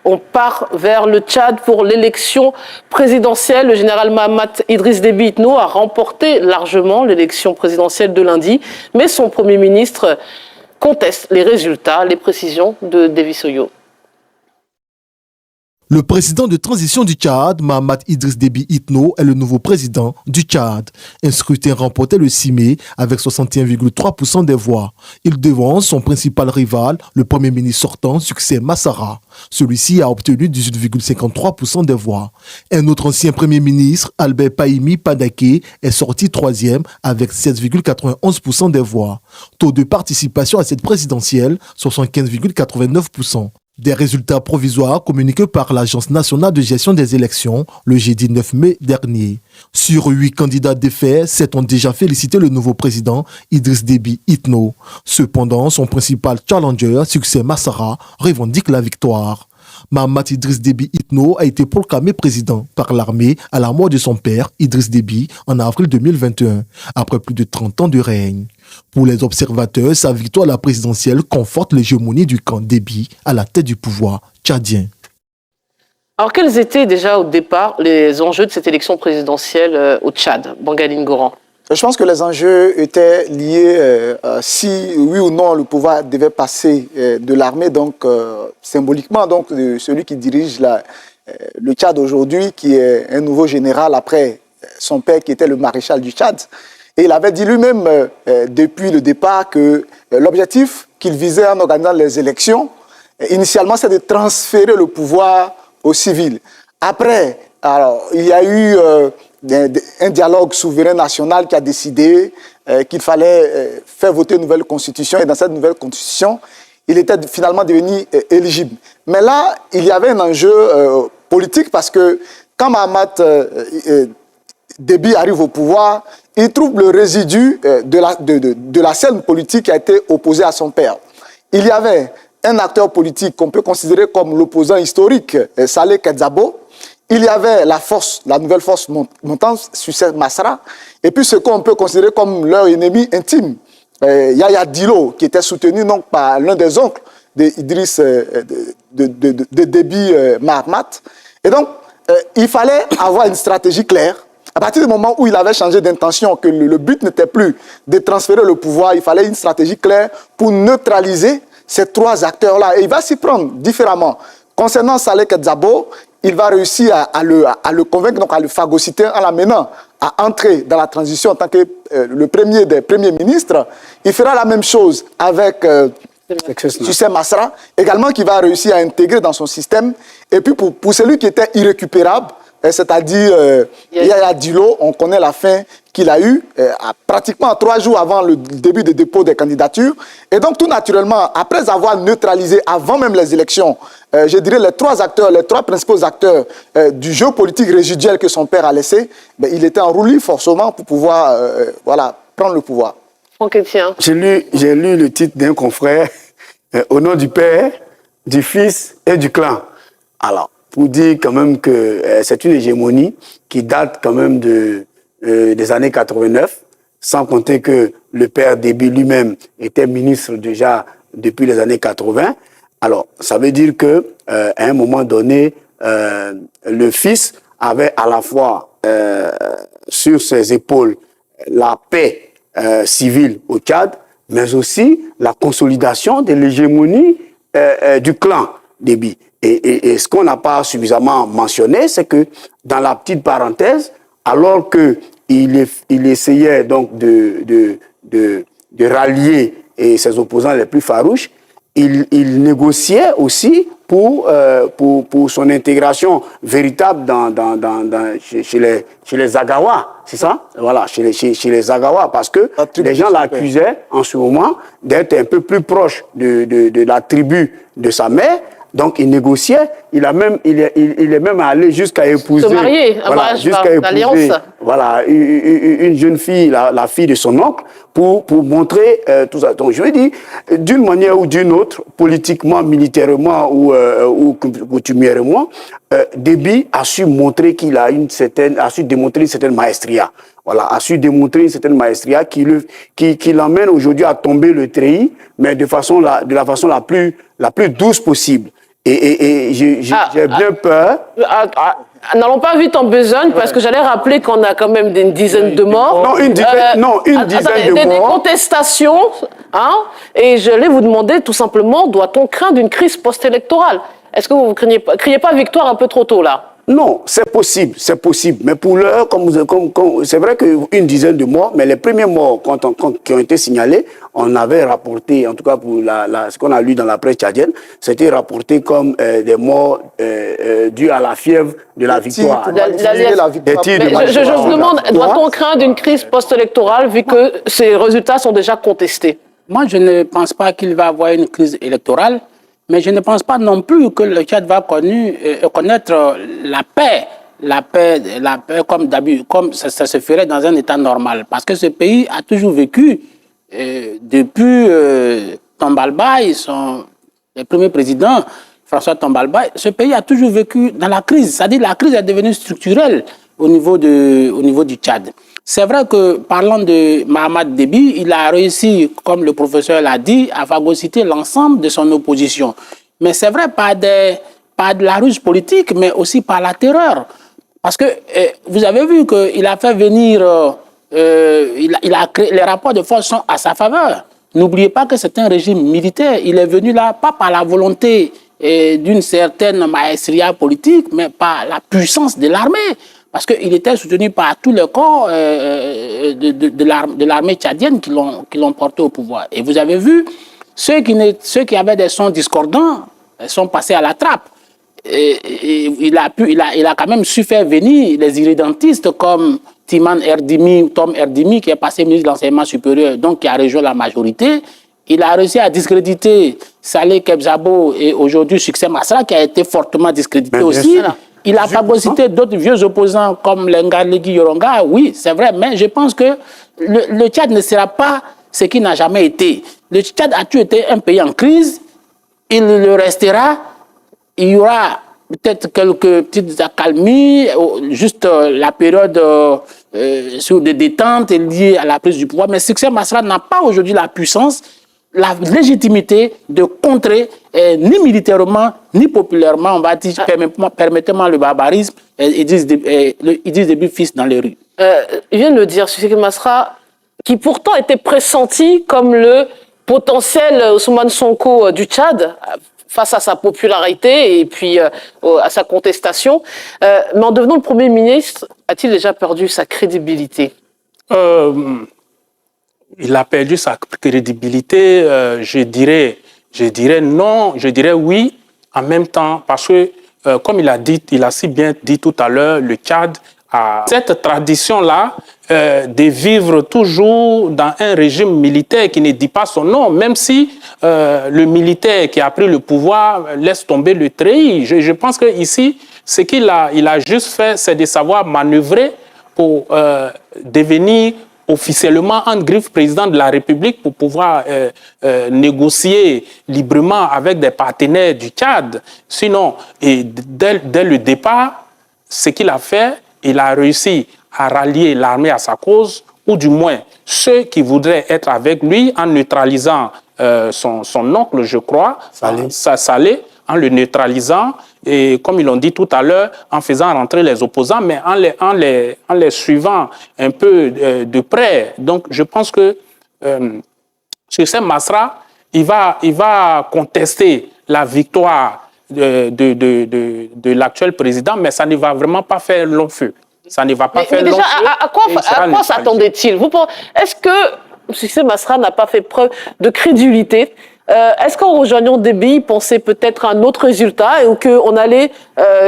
On part vers le Tchad pour l'élection présidentielle. Le général Mahamat Idriss Déby Itno a remporté largement l'élection présidentielle de lundi, mais son Premier ministre conteste les résultats. Les précisions de Davis Oyo. Le président de transition du Tchad, Mahamat Idriss Déby Itno, est le nouveau président du Tchad. Un scrutin remporté le 6 mai avec 61,3% des voix. Il devance son principal rival, le premier ministre sortant, Succès Massara. Celui-ci a obtenu 18,53% des voix. Un autre ancien premier ministre, Albert Pahimi Padaké, est sorti troisième avec 16,91% des voix. Taux de participation à cette présidentielle, 75,89%. Des résultats provisoires communiqués par l'Agence nationale de gestion des élections le jeudi 9 mai dernier. Sur 8 candidats défaits, 7 ont déjà félicité le nouveau président Idriss Déby Itno. Cependant, son principal challenger, Succès Massara, revendique la victoire. Mahamat Idriss Déby Itno a été proclamé président par l'armée à la mort de son père, Idriss Déby, en avril 2021, après plus de 30 ans de règne. Pour les observateurs, sa victoire à la présidentielle conforte l'hégémonie du camp Déby à la tête du pouvoir tchadien. Alors, quels étaient déjà au départ les enjeux de cette élection présidentielle au Tchad, Bangaline Goran? Je pense que les enjeux étaient liés si oui ou non le pouvoir devait passer de l'armée, donc symboliquement donc de celui qui dirige le Tchad aujourd'hui, qui est un nouveau général après son père qui était le maréchal du Tchad. Et il avait dit lui-même depuis le départ que l'objectif qu'il visait en organisant les élections, initialement, c'est de transférer le pouvoir aux civils. Après, alors, il y a eu un dialogue souverain national qui a décidé qu'il fallait faire voter une nouvelle constitution. Et dans cette nouvelle constitution, il était finalement devenu éligible. Mais là, il y avait un enjeu politique parce que quand Mahamat Déby arrive au pouvoir, il trouve le résidu de la scène politique qui a été opposée à son père. Il y avait un acteur politique qu'on peut considérer comme l'opposant historique, Saleh Kedzabo. Il y avait la nouvelle force montante, Succès Massara. Et puis ce qu'on peut considérer comme leur ennemi intime, Yaya Dilo, qui était soutenu donc par l'un des oncles d'Idriss de Déby Mahamat. Et donc, il fallait avoir une stratégie claire. À partir du moment où il avait changé d'intention, que le but n'était plus de transférer le pouvoir, il fallait une stratégie claire pour neutraliser ces trois acteurs-là. Et il va s'y prendre différemment. Concernant Saleh Kedzabo, il va réussir à le convaincre, donc à le phagocyter en l'amenant à entrer dans la transition en tant que le premier des premiers ministres. Il fera la même chose avec Succès Massara, également qui va réussir à intégrer dans son système. Et puis pour celui qui était irrécupérable, c'est-à-dire Yaya Dilo, on connaît la fin qu'il a eue pratiquement 3 jours avant le début des dépôts des candidatures. Et donc tout naturellement, après avoir neutralisé avant même les élections, je dirais les trois principaux acteurs du jeu politique résiduel que son père a laissé, ben, il était en roue libre forcément pour pouvoir prendre le pouvoir. J'ai lu le titre d'un confrère, au nom du père, du fils et du clan. Alors, pour dire quand même que c'est une hégémonie qui date quand même des années 89, sans compter que le père Déby lui-même était ministre déjà depuis les années 80. Alors, ça veut dire que à un moment donné, le fils avait à la fois sur ses épaules la paix civile au Tchad, mais aussi la consolidation de l'hégémonie du clan Déby. Et ce qu'on n'a pas suffisamment mentionné, c'est que dans la petite parenthèse, alors qu'il essayait donc de rallier ses opposants les plus farouches, il négociait aussi pour son intégration véritable chez les Agawa, c'est ça? Voilà, chez les Agawa, parce que les gens l'accusaient en ce moment d'être un peu plus proche de la tribu de sa mère. Donc, il négociait, il est même allé jusqu'à épouser... Se marier, jusqu'à épouser une jeune fille, la fille de son oncle, pour montrer tout ça. Donc, je veux dire, d'une manière ou d'une autre, politiquement, militairement ou coutumièrement, Déby a su montrer a su démontrer une certaine maestria. Voilà, a su démontrer une certaine maestria qui l'emmène aujourd'hui à tomber le treillis, mais de la façon la plus douce possible. Et j'ai bien peur. N'allons pas vite en besogne, parce que j'allais rappeler qu'on a quand même une dizaine de morts. Non, une dizaine de Des morts. contestations, hein, et j'allais vous demander tout simplement, doit-on craindre une crise post-électorale? Est-ce que vous ne criez pas victoire un peu trop tôt là? Non, c'est possible. Mais pour l'heure, c'est vrai qu'une dizaine de morts, mais les premiers morts qui ont été signalés, on avait rapporté, en tout cas pour ce qu'on a lu dans la presse tchadienne, c'était rapporté comme des morts dues à la fièvre de la victoire. Je vous demande, doit-on craindre une crise post-électorale vu que ces résultats sont déjà contestés? Moi, je ne pense pas qu'il va y avoir une crise électorale. Mais je ne pense pas non plus que le Tchad va connaître la paix comme ça se ferait dans un État normal. Parce que ce pays a toujours vécu, depuis Tombalbaye, le premier président, François Tombalbaye, ce pays a toujours vécu dans la crise. C'est-à-dire que la crise est devenue structurelle au niveau du Tchad. C'est vrai que, parlant de Mahamat Déby, il a réussi, comme le professeur l'a dit, à phagocyter l'ensemble de son opposition. Mais c'est vrai, pas de la ruse politique, mais aussi par la terreur. Parce que vous avez vu qu'il a fait venir, il a créé, les rapports de force sont à sa faveur. N'oubliez pas que c'est un régime militaire. Il est venu là, pas par la volonté d'une certaine maestria politique, mais par la puissance de l'armée. Parce qu'il était soutenu par tous les corps de l'armée tchadienne qui l'ont porté au pouvoir. Et vous avez vu, ceux qui avaient des sons discordants sont passés à la trappe. Et il a quand même su faire venir les irrédentistes comme Timan Erdimi, Tom Erdimi, qui est passé ministre de l'Enseignement supérieur, donc qui a rejoint la majorité. Il a réussi à discréditer Saleh Kebzabo et aujourd'hui Succès Masra, qui a été fortement discrédité aussi. Il a phagocyté d'autres vieux opposants comme Lengalegi Yoronga, oui, c'est vrai, mais je pense que le Tchad ne sera pas ce qu'il n'a jamais été. Le Tchad a toujours été un pays en crise, il le restera, il y aura peut-être quelques petites accalmies, juste la période sur des détentes liées à la prise du pouvoir, mais Succès Masra n'a pas aujourd'hui la puissance, la légitimité de contrer, ni militairement, ni populairement, on va dire, permettez-moi le barbarisme, Idriss Déby fils dans les rues. Il vient de le dire, Succès Masra, qui pourtant était pressenti comme le potentiel Ousmane Sonko du Tchad, face à sa popularité et puis à sa contestation. Mais en devenant le Premier ministre, a-t-il déjà perdu sa crédibilité? Il a perdu sa crédibilité, je dirais non, je dirais oui, en même temps, parce que, comme il a si bien dit tout à l'heure, le Tchad a cette tradition-là de vivre toujours dans un régime militaire qui ne dit pas son nom, même si le militaire qui a pris le pouvoir laisse tomber le treillis. Je pense qu'ici, ce qu'il a juste fait, c'est de savoir manœuvrer pour devenir officiellement en griffe président de la République pour pouvoir négocier librement avec des partenaires du Tchad. Sinon, et dès le départ, ce qu'il a fait, il a réussi à rallier l'armée à sa cause, ou du moins ceux qui voudraient être avec lui en neutralisant son oncle, je crois, Saleh, en le neutralisant, et comme ils l'ont dit tout à l'heure, en faisant rentrer les opposants, mais en les suivant un peu de près. Donc, je pense que Succès Masra, il va contester la victoire de l'actuel président, mais ça ne va vraiment pas faire long feu. Ça ne va pas faire long feu. À quoi s'attendait-il? Est-ce que Succès Masra n'a pas fait preuve de crédulité? Est-ce qu'en rejoignant Déby, il pensait peut-être à un autre résultat et que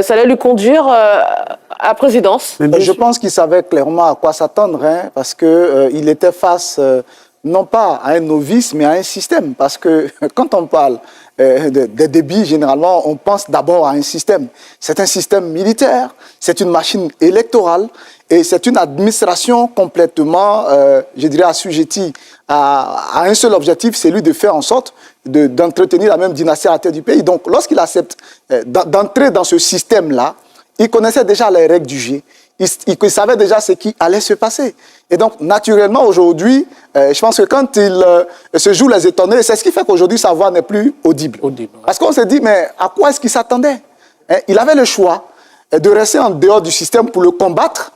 ça allait lui conduire à la présidence? Je pense qu'il savait clairement à quoi s'attendre, hein, parce qu'il était face non pas à un novice, mais à un système. Parce que quand on parle de Déby, généralement, on pense d'abord à un système. C'est un système militaire, c'est une machine électorale et c'est une administration complètement, je dirais, assujettie à un seul objectif, c'est lui de faire en sorte d'entretenir la même dynastie à la tête du pays. Donc, lorsqu'il accepte d'entrer dans ce système-là, il connaissait déjà les règles du jeu. il savait déjà ce qui allait se passer. Et donc, naturellement, aujourd'hui, je pense que quand il se joue les étonnés, c'est ce qui fait qu'aujourd'hui, sa voix n'est plus audible. Parce qu'on s'est dit, mais à quoi est-ce qu'il s'attendait? Il avait le choix de rester en dehors du système pour le combattre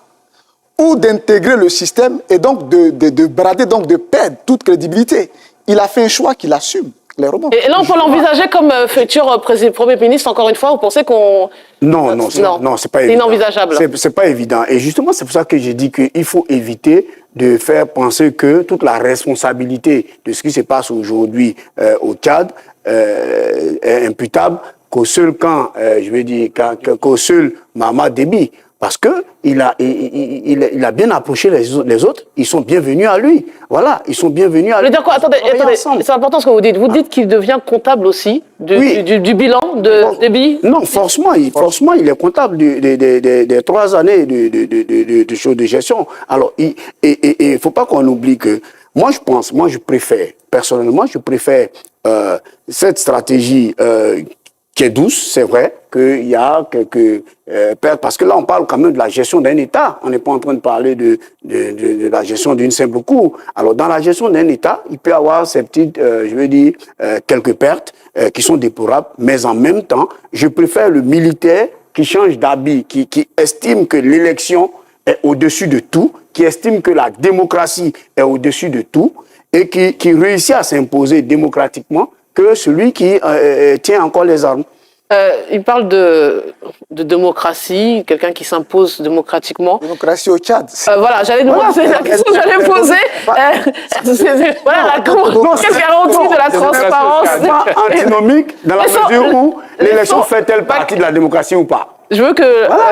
ou d'intégrer le système et donc de brader, donc de perdre toute crédibilité. Il a fait un choix qu'il assume. Et là, on peut l'envisager comme futur Premier ministre, encore une fois, vous pensez qu'on... Non, c'est pas évident. C'est inenvisageable. C'est pas évident. Et justement, c'est pour ça que j'ai dit qu'il faut éviter de faire penser que toute la responsabilité de ce qui se passe aujourd'hui au Tchad est imputable qu'au seul camp, qu'au seul Mahamat Déby. Parce qu'il a bien approché les autres, ils sont bienvenus à lui. Voilà, ils sont bienvenus à lui. Attendez, c'est important ce que vous dites. Vous dites qu'il devient comptable aussi du bilan de Déby? Non, forcément, il est comptable des 3 années de gestion. Alors, il ne faut pas qu'on oublie que, je préfère, personnellement, cette stratégie qui est douce, c'est vrai qu'il y a quelques pertes, parce que là, on parle quand même de la gestion d'un État. On n'est pas en train de parler de la gestion d'une simple cour. Alors, dans la gestion d'un État, il peut y avoir ces petites, quelques pertes qui sont déplorables, mais en même temps, je préfère le militaire qui change d'habit, qui estime que l'élection est au-dessus de tout, qui estime que la démocratie est au-dessus de tout, et qui réussit à s'imposer démocratiquement, que celui qui tient encore les armes. Il parle de démocratie, quelqu'un qui s'impose démocratiquement. Démocratie au Tchad. Voilà, j'allais nous poser la question que j'allais poser. Qu'est-ce garantit de la transparence? Antinomique, dans la mesure où l'élection fait-elle partie de la démocratie ou pas? Je veux que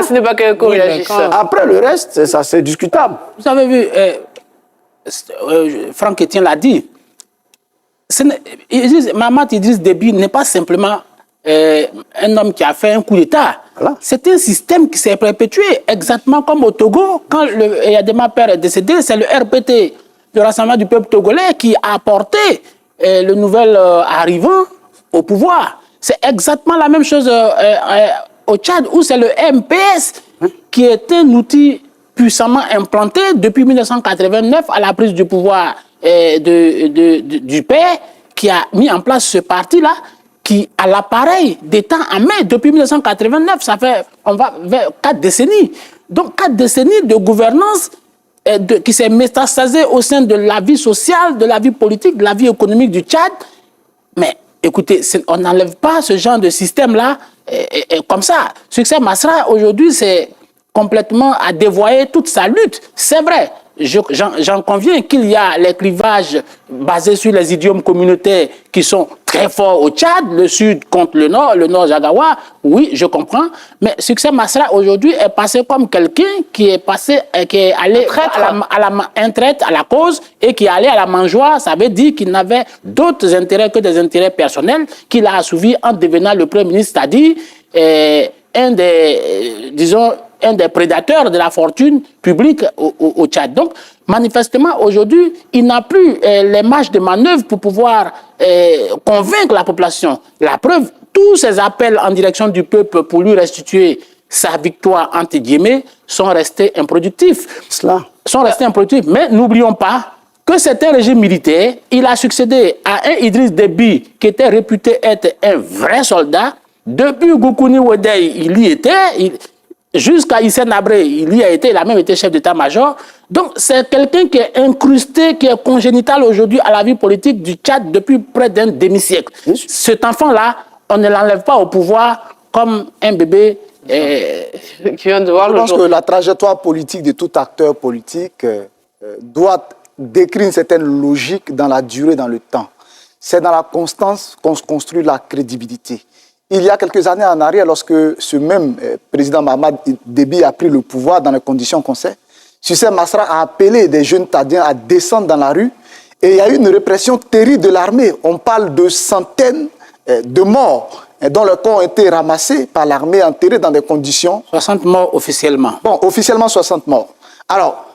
ce n'est pas qu'on réagisse. Après, le reste, ça c'est discutable. Vous avez vu, Franck Etienne l'a dit, Mahamat Idriss Déby n'est pas simplement un homme qui a fait un coup d'État. Voilà. C'est un système qui s'est perpétué, exactement comme au Togo. Quand Yadema Père est décédé, c'est le RPT, le Rassemblement du peuple togolais, qui a apporté le nouvel arrivant au pouvoir. C'est exactement la même chose au Tchad, où c'est le MPS qui est un outil puissamment implanté depuis 1989 à la prise du pouvoir du père, qui a mis en place ce parti-là, qui a l'appareil d'État en main depuis 1989. Ça fait, on va vers 4 décennies. Donc 4 décennies de gouvernance qui s'est métastasée au sein de la vie sociale, de la vie politique, de la vie économique du Tchad. Mais écoutez, on n'enlève pas ce genre de système-là comme ça. Succès Masra, aujourd'hui, c'est complètement à dévoyer toute sa lutte. C'est vrai. J'en conviens qu'il y a les clivages basés sur les idiomes communautaires qui sont très forts au Tchad, le sud contre le nord Jagawa, oui, je comprends, mais Succès Masra aujourd'hui est passé comme quelqu'un qui est allé un traître à la cause et qui est allé à la mangeoire. Ça veut dire qu'il n'avait d'autres intérêts que des intérêts personnels qu'il a assouvis en devenant le Premier ministre, c'est-à-dire un des prédateurs de la fortune publique au Tchad. Donc, manifestement, aujourd'hui, il n'a plus les marges de manœuvre pour pouvoir convaincre la population. La preuve, tous ces appels en direction du peuple pour lui restituer sa victoire, entre guillemets, sont restés improductifs. Mais n'oublions pas que c'est un régime militaire. Il a succédé à un Idriss Déby qui était réputé être un vrai soldat. Depuis Goukouni Wedei, il y était. Jusqu'à Hissène Habré, il y a été, il a même été chef d'état-major. Donc, c'est quelqu'un qui est incrusté, qui est congénital aujourd'hui à la vie politique du Tchad depuis près d'un demi-siècle. Cet enfant-là, on ne l'enlève pas au pouvoir comme un bébé qui vient de voir le jour. Je pense que la trajectoire politique de tout acteur politique doit décrire une certaine logique dans la durée, dans le temps. C'est dans la constance qu'on se construit la crédibilité. Il y a quelques années en arrière, lorsque ce même président Mahamat Déby a pris le pouvoir dans les conditions qu'on sait, Succès Masra a appelé des jeunes Tchadiens à descendre dans la rue et il y a eu une répression terrible de l'armée. On parle de centaines de morts dont les corps ont été ramassés par l'armée, enterrés dans des conditions... 60 morts officiellement. Bon, officiellement 60 morts. Alors,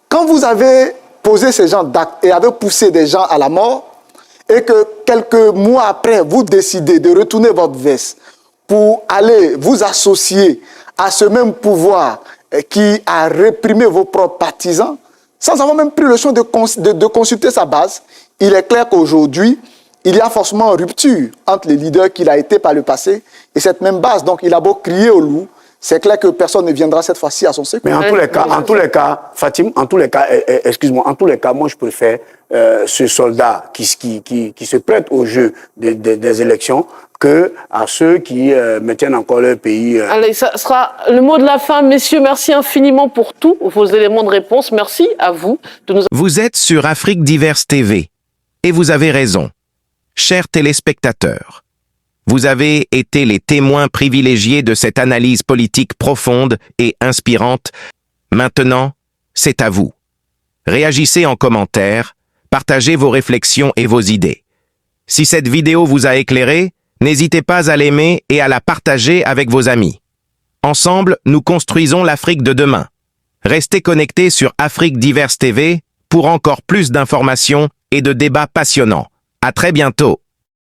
quand vous avez posé ces gens d'actes et avez poussé des gens à la mort, et que quelques mois après, vous décidez de retourner votre veste pour aller vous associer à ce même pouvoir qui a réprimé vos propres partisans, sans avoir même pris le soin de consulter sa base, il est clair qu'aujourd'hui, il y a forcément une rupture entre les leaders qu'il a été par le passé et cette même base. Donc, il a beau crier au loup, c'est clair que personne ne viendra cette fois-ci à son secours. Mais en tous les cas, Fatim, excuse-moi, en tous les cas, moi je préfère ce soldat qui se prête au jeu des élections que à ceux qui maintiennent encore leur pays. Allez, ça sera le mot de la fin. Messieurs, merci infiniment pour tous vos éléments de réponse. Merci à vous de nous... Vous êtes sur Afrique Diverse TV. Et vous avez raison. Chers téléspectateurs, vous avez été les témoins privilégiés de cette analyse politique profonde et inspirante. Maintenant, c'est à vous. Réagissez en commentaire, partagez vos réflexions et vos idées. Si cette vidéo vous a éclairé, n'hésitez pas à l'aimer et à la partager avec vos amis. Ensemble, nous construisons l'Afrique de demain. Restez connectés sur Afrique Diverse TV pour encore plus d'informations et de débats passionnants. À très bientôt.